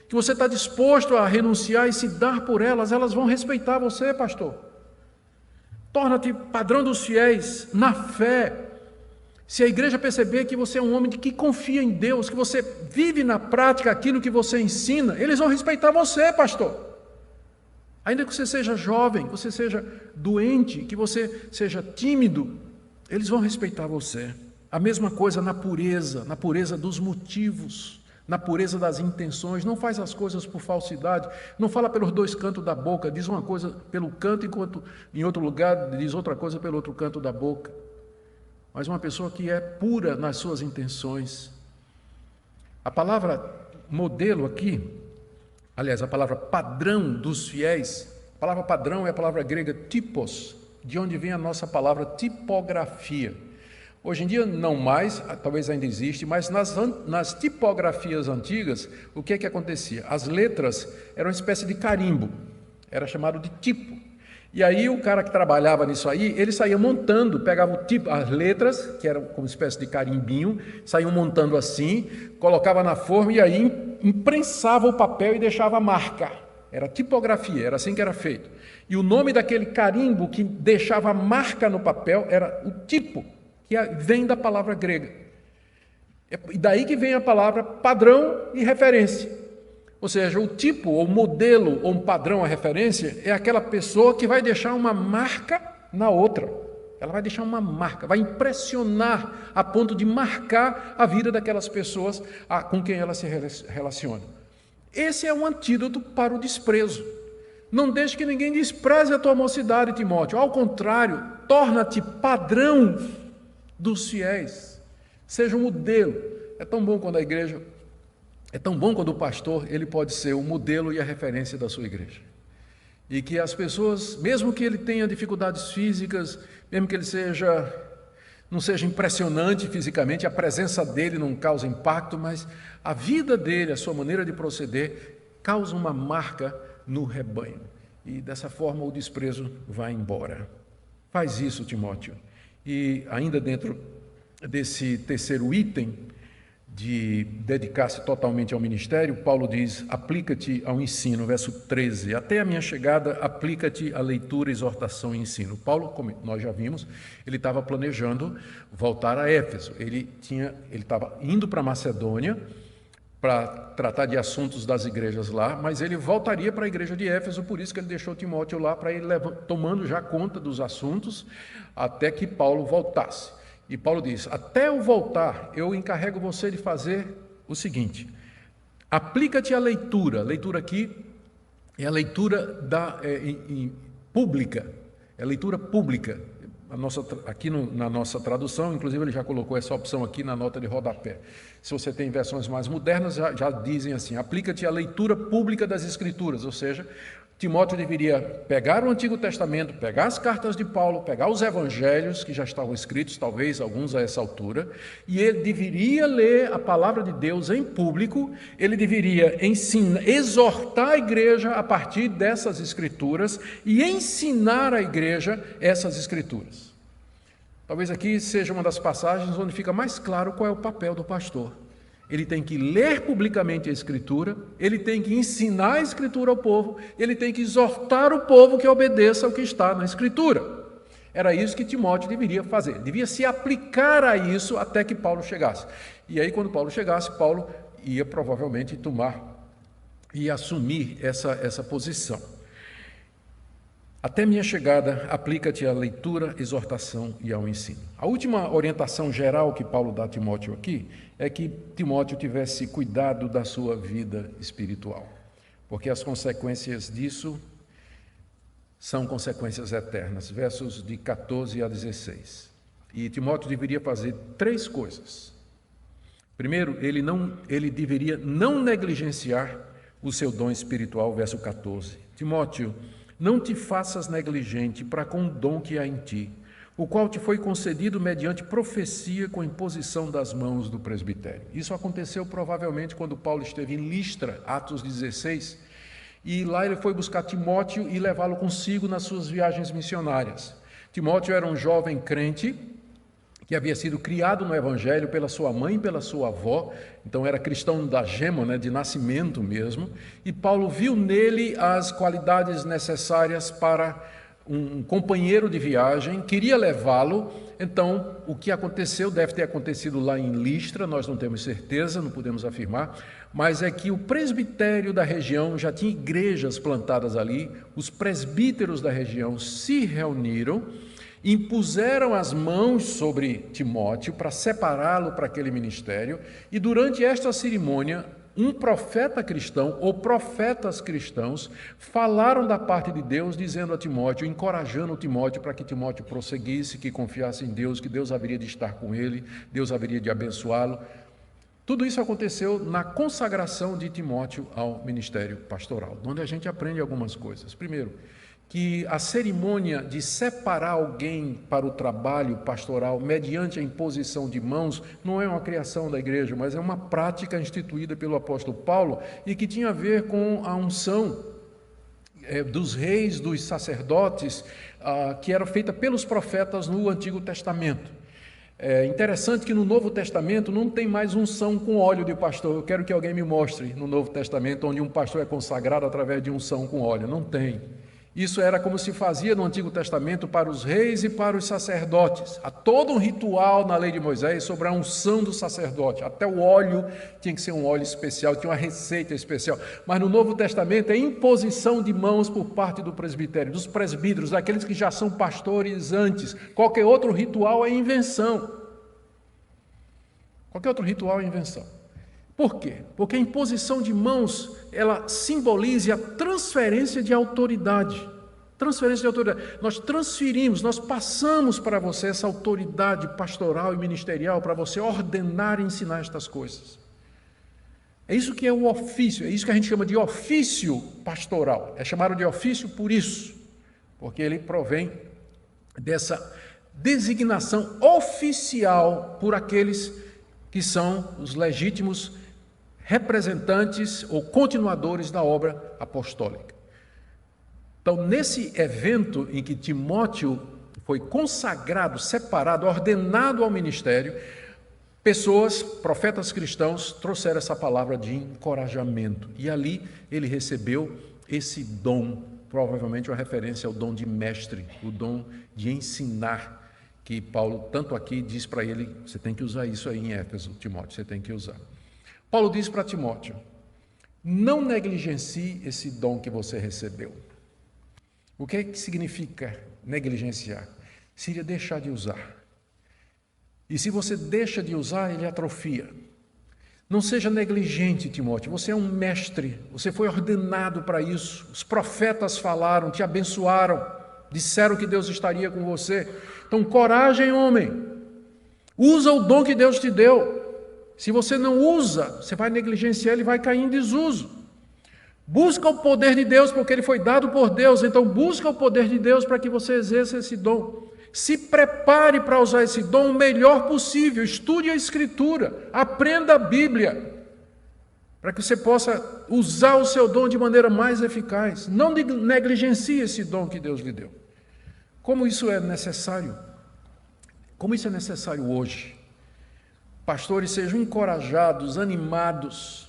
que você está disposto a renunciar e se dar por elas, elas vão respeitar você, pastor. Torna-te padrão dos fiéis na fé. Se a igreja perceber que você é um homem que confia em Deus, que você vive na prática aquilo que você ensina, eles vão respeitar você, pastor. Ainda que você seja jovem, que você seja doente, que você seja tímido, eles vão respeitar você. A mesma coisa na pureza dos motivos, na pureza das intenções. Não faz as coisas por falsidade, não fala pelos dois cantos da boca, diz uma coisa pelo canto, enquanto em outro lugar diz outra coisa pelo outro canto da boca. Mas uma pessoa que é pura nas suas intenções. A palavra modelo aqui, aliás, a palavra padrão dos fiéis, a palavra padrão é a palavra grega typos, de onde vem a nossa palavra tipografia. Hoje em dia não mais, talvez ainda existe, mas nas tipografias antigas, o que é que acontecia? As letras eram uma espécie de carimbo, era chamado de tipo. E aí o cara que trabalhava nisso aí, ele saía montando, pegava o tipo, as letras, que eram como uma espécie de carimbinho, saíam montando assim, colocava na forma e aí imprensava o papel e deixava a marca. Era tipografia, era assim que era feito. E o nome daquele carimbo que deixava a marca no papel era o tipo, que vem da palavra grega. E daí que vem a palavra padrão e referência. Ou seja, o tipo, ou modelo, ou um padrão, a referência, é aquela pessoa que vai deixar uma marca na outra. Ela vai deixar uma marca, vai impressionar a ponto de marcar a vida daquelas pessoas com quem ela se relaciona. Esse é um antídoto para o desprezo. Não deixe que ninguém despreze a tua mocidade, Timóteo. Ao contrário, torna-te padrão dos fiéis. Seja um modelo. É tão bom quando a igreja... É tão bom quando o pastor ele pode ser o modelo e a referência da sua igreja. E que as pessoas, mesmo que ele tenha dificuldades físicas, mesmo que ele não seja impressionante fisicamente, a presença dele não causa impacto, mas a vida dele, a sua maneira de proceder, causa uma marca no rebanho. E dessa forma o desprezo vai embora. Faz isso, Timóteo. E ainda dentro desse terceiro item, de dedicar-se totalmente ao ministério, Paulo diz, aplica-te ao ensino, verso 13, até a minha chegada, aplica-te à leitura, exortação e ensino. Paulo, como nós já vimos, ele estava planejando voltar a Éfeso, ele estava indo para Macedônia para tratar de assuntos das igrejas lá, mas ele voltaria para a igreja de Éfeso, por isso que ele deixou Timóteo lá, para ir tomando já conta dos assuntos, até que Paulo voltasse. E Paulo diz, até eu voltar, eu encarrego você de fazer o seguinte, aplica-te à leitura. Leitura aqui é a leitura pública, é a leitura pública. Aqui na nossa tradução, inclusive ele já colocou essa opção aqui na nota de rodapé. Se você tem versões mais modernas, já dizem assim, aplica-te à leitura pública das Escrituras, ou seja, Timóteo deveria pegar o Antigo Testamento, pegar as cartas de Paulo, pegar os evangelhos que já estavam escritos, talvez alguns a essa altura, e ele deveria ler a palavra de Deus em público, ele deveria exortar a igreja a partir dessas escrituras e ensinar a igreja essas escrituras. Talvez aqui seja uma das passagens onde fica mais claro qual é o papel do pastor. Ele tem que ler publicamente a Escritura, ele tem que ensinar a Escritura ao povo, ele tem que exortar o povo que obedeça ao que está na Escritura. Era isso que Timóteo deveria fazer, devia se aplicar a isso até que Paulo chegasse. E aí, quando Paulo chegasse, Paulo ia provavelmente tomar e assumir essa posição. Até minha chegada, aplica-te à leitura, exortação e ao ensino. A última orientação geral que Paulo dá a Timóteo aqui é que Timóteo tivesse cuidado da sua vida espiritual, porque as consequências disso são consequências eternas, versos de 14 a 16. E Timóteo deveria fazer 3 coisas. Primeiro, ele deveria não negligenciar o seu dom espiritual, verso 14. Timóteo, não te faças negligente para com o dom que há em ti, o qual te foi concedido mediante profecia com imposição das mãos do presbitério. Isso aconteceu provavelmente quando Paulo esteve em Listra, Atos 16, e lá ele foi buscar Timóteo e levá-lo consigo nas suas viagens missionárias. Timóteo era um jovem crente que havia sido criado no Evangelho pela sua mãe e pela sua avó, então era cristão da gema, de nascimento mesmo, e Paulo viu nele as qualidades necessárias para um companheiro de viagem, queria levá-lo. Então o que aconteceu deve ter acontecido lá em Listra, nós não temos certeza, não podemos afirmar, mas é que o presbitério da região já tinha igrejas plantadas ali, os presbíteros da região se reuniram, impuseram as mãos sobre Timóteo para separá-lo para aquele ministério, e durante esta cerimônia, um profeta cristão ou profetas cristãos falaram da parte de Deus, dizendo a Timóteo, encorajando Timóteo para que Timóteo prosseguisse, que confiasse em Deus, que Deus haveria de estar com ele, Deus haveria de abençoá-lo. Tudo isso aconteceu na consagração de Timóteo ao ministério pastoral, onde a gente aprende algumas coisas. Primeiro, que a cerimônia de separar alguém para o trabalho pastoral mediante a imposição de mãos não é uma criação da igreja, mas é uma prática instituída pelo apóstolo Paulo e que tinha a ver com a unção dos reis, dos sacerdotes, que era feita pelos profetas no Antigo Testamento. É interessante que no Novo Testamento não tem mais unção com óleo de pastor. Eu quero que alguém me mostre no Novo Testamento onde um pastor é consagrado através de unção com óleo. Não tem. Isso era como se fazia no Antigo Testamento para os reis e para os sacerdotes. Há todo um ritual na lei de Moisés sobre a unção do sacerdote. Até o óleo tinha que ser um óleo especial, tinha uma receita especial. Mas no Novo Testamento é imposição de mãos por parte do presbitério, dos presbíteros, daqueles que já são pastores antes. Qualquer outro ritual é invenção. Qualquer outro ritual é invenção. Por quê? Porque a imposição de mãos, ela simboliza a transferência de autoridade. Transferência de autoridade. Nós transferimos, nós passamos para você essa autoridade pastoral e ministerial para você ordenar e ensinar estas coisas. É isso que é o ofício, é isso que a gente chama de ofício pastoral. É chamado de ofício por isso, porque ele provém dessa designação oficial por aqueles que são os legítimos representantes ou continuadores da obra apostólica. Então, nesse evento em que Timóteo foi consagrado, separado, ordenado ao ministério, pessoas, profetas cristãos, trouxeram essa palavra de encorajamento. E ali ele recebeu esse dom, provavelmente uma referência ao dom de mestre, o dom de ensinar, que Paulo, tanto aqui, diz para ele, você tem que usar isso aí em Éfeso, Timóteo, você tem que usar. Paulo diz para Timóteo, não negligencie esse dom que você recebeu. O que é que significa negligenciar? Seria deixar de usar. E se você deixa de usar, ele atrofia. Não seja negligente, Timóteo, você é um mestre, você foi ordenado para isso. Os profetas falaram, te abençoaram, disseram que Deus estaria com você. Então, coragem, homem. Usa o dom que Deus te deu. Se você não usa, você vai negligenciar, ele vai cair em desuso. Busca o poder de Deus, porque ele foi dado por Deus. Então, busca o poder de Deus para que você exerça esse dom. Se prepare para usar esse dom o melhor possível. Estude a Escritura, aprenda a Bíblia, para que você possa usar o seu dom de maneira mais eficaz. Não negligencie esse dom que Deus lhe deu. Como isso é necessário? Como isso é necessário hoje? Pastores sejam encorajados, animados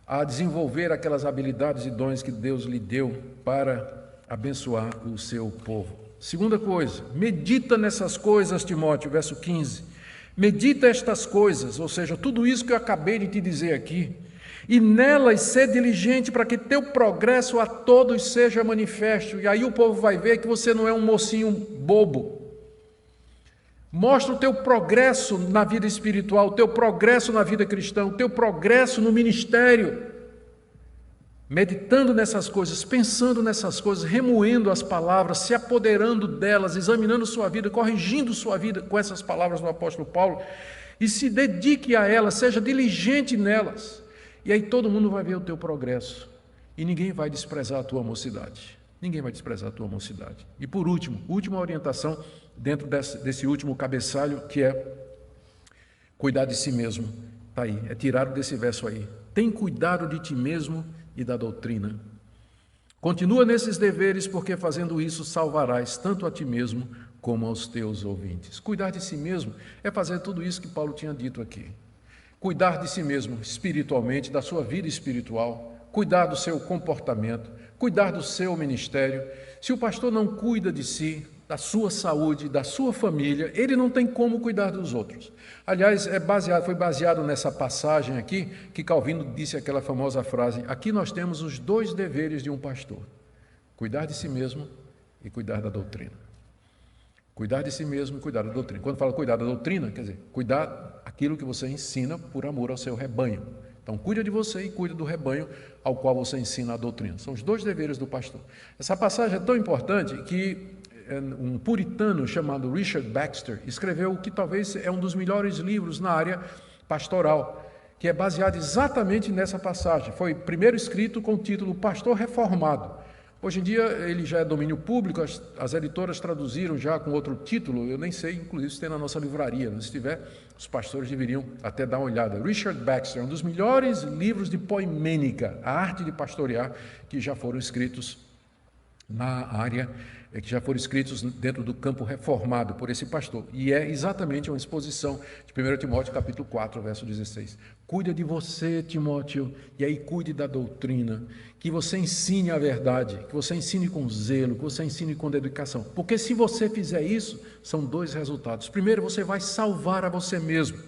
a desenvolver aquelas habilidades e dons que Deus lhe deu para abençoar o seu povo. Segunda coisa, medita nessas coisas, Timóteo, verso 15. Medita estas coisas, ou seja, tudo isso que eu acabei de te dizer aqui, e nelas ser diligente para que teu progresso a todos seja manifesto. E aí o povo vai ver que você não é um mocinho bobo. Mostra o teu progresso na vida espiritual, o teu progresso na vida cristã, o teu progresso no ministério. meditando nessas coisas, pensando nessas coisas, remoendo as palavras, se apoderando delas, examinando sua vida, corrigindo sua vida com essas palavras do apóstolo Paulo, e se dedique a elas, seja diligente nelas, e aí todo mundo vai ver o teu progresso, e ninguém vai desprezar a tua mocidade. Ninguém vai desprezar a tua mocidade. E por último, última orientação, dentro desse último cabeçalho, que é cuidar de si mesmo. Está aí, é tirado desse verso aí. Tem cuidado de ti mesmo e da doutrina. Continua nesses deveres, porque fazendo isso salvarás tanto a ti mesmo como aos teus ouvintes. Cuidar de si mesmo é fazer tudo isso que Paulo tinha dito aqui. Cuidar de si mesmo espiritualmente, da sua vida espiritual, cuidar do seu comportamento, cuidar do seu ministério. Se o pastor não cuida de si, da sua saúde, da sua família, ele não tem como cuidar dos outros. Aliás, foi baseado nessa passagem aqui que Calvino disse aquela famosa frase: aqui nós temos os dois deveres de um pastor: cuidar de si mesmo e cuidar da doutrina. Cuidar de si mesmo e cuidar da doutrina. Quando fala cuidar da doutrina, quer dizer, cuidar aquilo que você ensina por amor ao seu rebanho. Então, cuida de você e cuida do rebanho ao qual você ensina a doutrina. São os dois deveres do pastor. Essa passagem é tão importante que um puritano chamado Richard Baxter escreveu o que talvez é um dos melhores livros na área pastoral, que é baseado exatamente nessa passagem. Foi primeiro escrito com o título Pastor Reformado. Hoje em dia ele já é domínio público, as editoras traduziram já com outro título, eu nem sei, inclusive se tem na nossa livraria, mas se tiver, os pastores deveriam até dar uma olhada. Richard Baxter, um dos melhores livros de poimênica, a arte de pastorear, que já foram escritos na área, que já foram escritos dentro do campo reformado por esse pastor. E é exatamente uma exposição de 1 Timóteo capítulo 4, verso 16. Cuida de você, Timóteo, e aí cuide da doutrina, que você ensine a verdade, que você ensine com zelo, que você ensine com dedicação. Porque se você fizer isso, são dois resultados. Primeiro, você vai salvar a você mesmo.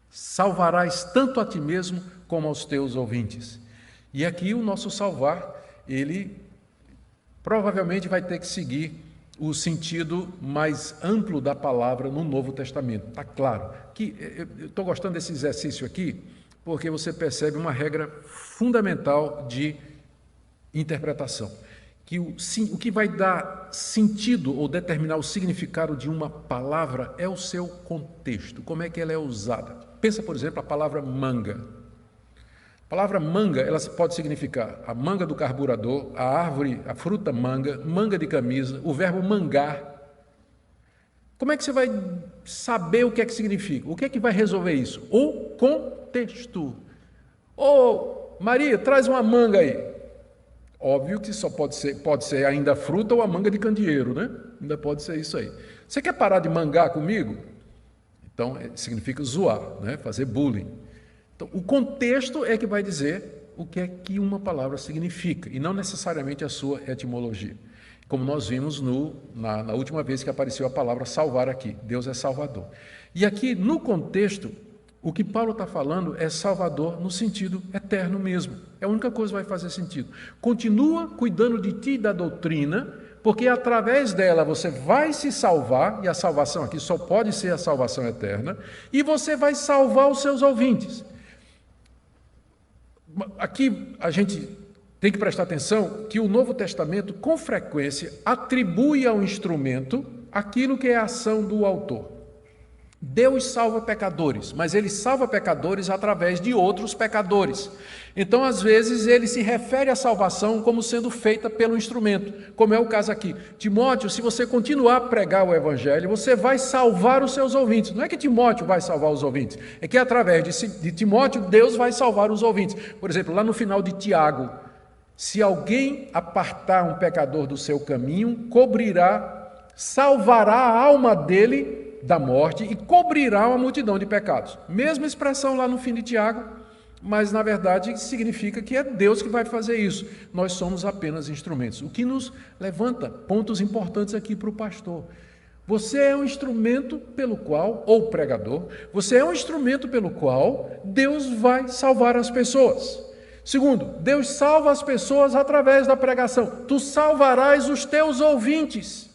Salvarás tanto a ti mesmo como aos teus ouvintes. E aqui o nosso salvar, ele provavelmente vai ter que seguir o sentido mais amplo da palavra no Novo Testamento. Está claro que eu estou gostando desse exercício aqui, porque você percebe uma regra fundamental de interpretação, que o que vai dar sentido ou determinar o significado de uma palavra é o seu contexto, como é que ela é usada. Pensa, por exemplo, a palavra manga. A palavra manga, ela pode significar a manga do carburador, a árvore, a fruta manga, manga de camisa, o verbo mangar. Como é que você vai saber o que é que significa? O que é que vai resolver isso? O contexto. Maria, traz uma manga aí. Óbvio que só pode ser ainda a fruta ou a manga de candeeiro, né? Ainda pode ser isso aí. Você quer parar de mangar comigo? Então, significa zoar, né? Fazer bullying. Então, o contexto é que vai dizer o que é que uma palavra significa, e não necessariamente a sua etimologia. Como nós vimos na última vez que apareceu a palavra salvar aqui. Deus é Salvador. E aqui, no contexto, o que Paulo está falando é Salvador no sentido eterno mesmo. É a única coisa que vai fazer sentido. Continua cuidando de ti e da doutrina, porque através dela você vai se salvar, e a salvação aqui só pode ser a salvação eterna, e você vai salvar os seus ouvintes. Aqui a gente tem que prestar atenção que o Novo Testamento, com frequência, atribui ao instrumento aquilo que é a ação do autor. Deus salva pecadores, mas ele salva pecadores através de outros pecadores. Então, às vezes, ele se refere à salvação como sendo feita pelo instrumento, como é o caso aqui. Timóteo, se você continuar a pregar o evangelho, você vai salvar os seus ouvintes. Não é que Timóteo vai salvar os ouvintes, é que através de Timóteo, Deus vai salvar os ouvintes. Por exemplo, lá no final de Tiago, se alguém apartar um pecador do seu caminho, salvará a alma dele da morte e cobrirá uma multidão de pecados. Mesma expressão lá no fim de Tiago, mas na verdade significa que é Deus que vai fazer isso. Nós somos apenas instrumentos. O que nos levanta pontos importantes aqui para o pastor. Você é um instrumento pelo qual, ou pregador, você é um instrumento pelo qual Deus vai salvar as pessoas. Segundo, Deus salva as pessoas através da pregação. Tu salvarás os teus ouvintes.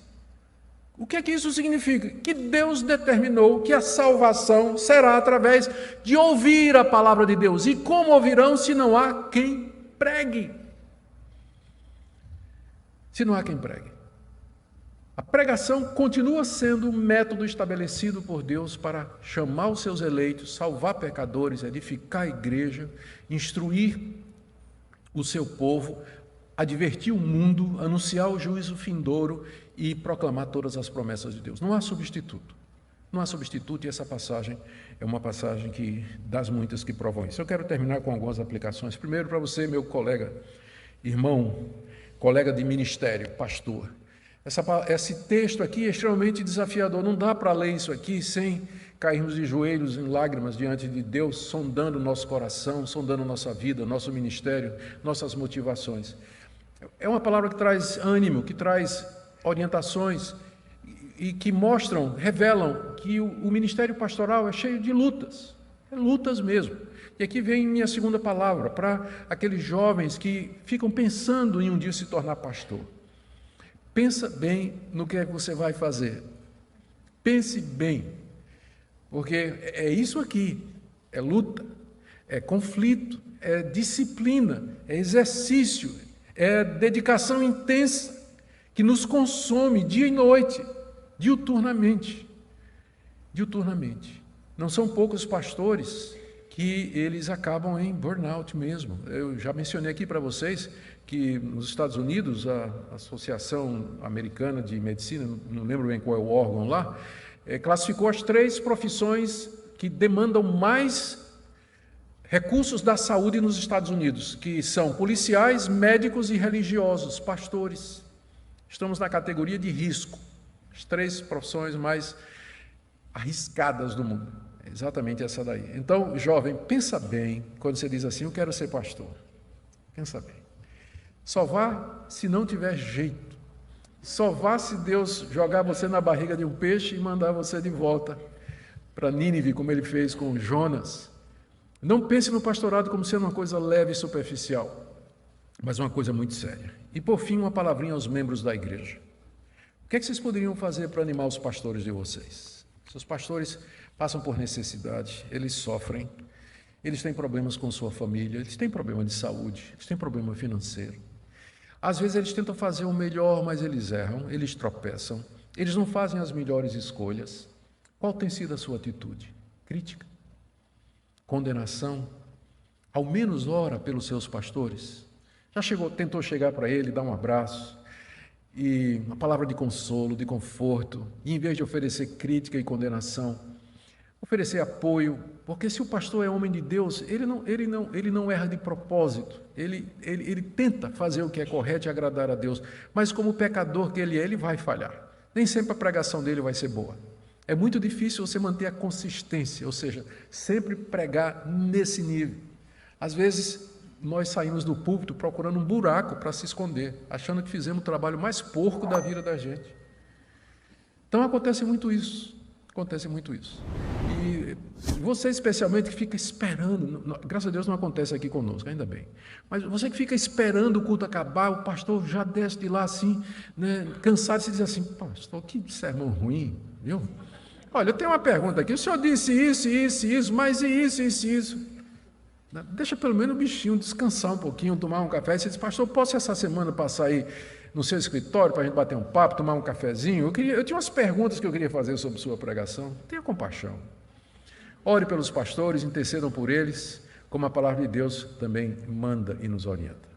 O que é que isso significa? Que Deus determinou que a salvação será através de ouvir a palavra de Deus. E como ouvirão se não há quem pregue. Se não há quem pregue. A pregação continua sendo um método estabelecido por Deus para chamar os seus eleitos, salvar pecadores, edificar a igreja, instruir o seu povo, advertir o mundo, anunciar o juízo findouro e proclamar todas as promessas de Deus. Não há substituto. Não há substituto, e essa passagem é uma passagem das muitas que provam isso. Eu quero terminar com algumas aplicações. Primeiro, para você, meu colega, irmão, colega de ministério, pastor. Esse texto aqui é extremamente desafiador. Não dá para ler isso aqui sem cairmos de joelhos em lágrimas diante de Deus, sondando o nosso coração, sondando nossa vida, nosso ministério, nossas motivações. É uma palavra que traz ânimo, que traz orientações e que mostram, revelam que o ministério pastoral é cheio de lutas, lutas mesmo. E aqui vem minha segunda palavra, para aqueles jovens que ficam pensando em um dia se tornar pastor. Pensa bem no que é que você vai fazer. Pense bem, porque é isso aqui, é luta, é conflito, é disciplina, é exercício, é dedicação intensa, que nos consome dia e noite, diuturnamente. Não são poucos pastores que eles acabam em burnout mesmo. Eu já mencionei aqui para vocês que nos Estados Unidos, a Associação Americana de Medicina, não lembro bem qual é o órgão lá, classificou as 3 profissões que demandam mais recursos da saúde nos Estados Unidos, que são policiais, médicos e religiosos, pastores. Estamos na categoria de risco, as 3 profissões mais arriscadas do mundo. É exatamente essa daí. Então, jovem, pensa bem quando você diz assim, eu quero ser pastor. Pensa bem. Só vá se não tiver jeito. Só vá se Deus jogar você na barriga de um peixe e mandar você de volta para Nínive, como ele fez com Jonas. Não pense no pastorado como sendo uma coisa leve e superficial, mas uma coisa muito séria. E, por fim, uma palavrinha aos membros da igreja. O que é que vocês poderiam fazer para animar os pastores de vocês? Seus pastores passam por necessidade, eles sofrem, eles têm problemas com sua família, eles têm problema de saúde, eles têm problema financeiro. Às vezes eles tentam fazer o melhor, mas eles erram, eles tropeçam, eles não fazem as melhores escolhas. Qual tem sido a sua atitude? Crítica? Condenação? Ao menos ora pelos seus pastores? Já tentou chegar para ele, dar um abraço, e uma palavra de consolo, de conforto, e em vez de oferecer crítica e condenação, oferecer apoio, porque se o pastor é homem de Deus, ele não erra de propósito, ele tenta fazer o que é correto e agradar a Deus, mas como pecador que ele é, ele vai falhar. Nem sempre a pregação dele vai ser boa. É muito difícil você manter a consistência, ou seja, sempre pregar nesse nível. Às vezes, nós saímos do púlpito procurando um buraco para se esconder, achando que fizemos o trabalho mais porco da vida da gente. Então, acontece muito isso. E você especialmente que fica esperando, graças a Deus não acontece aqui conosco, ainda bem, mas você que fica esperando o culto acabar, o pastor já desce de lá assim, né, cansado, e se diz assim, pastor, que sermão ruim, viu? Olha, eu tenho uma pergunta aqui, o senhor disse isso, mas isso. Deixa pelo menos o bichinho descansar um pouquinho, tomar um café. Você diz, pastor, posso essa semana passar aí no seu escritório para a gente bater um papo, tomar um cafezinho? Eu tinha umas perguntas que eu queria fazer sobre sua pregação. Tenha compaixão. Ore pelos pastores, intercedam por eles, como a palavra de Deus também manda e nos orienta.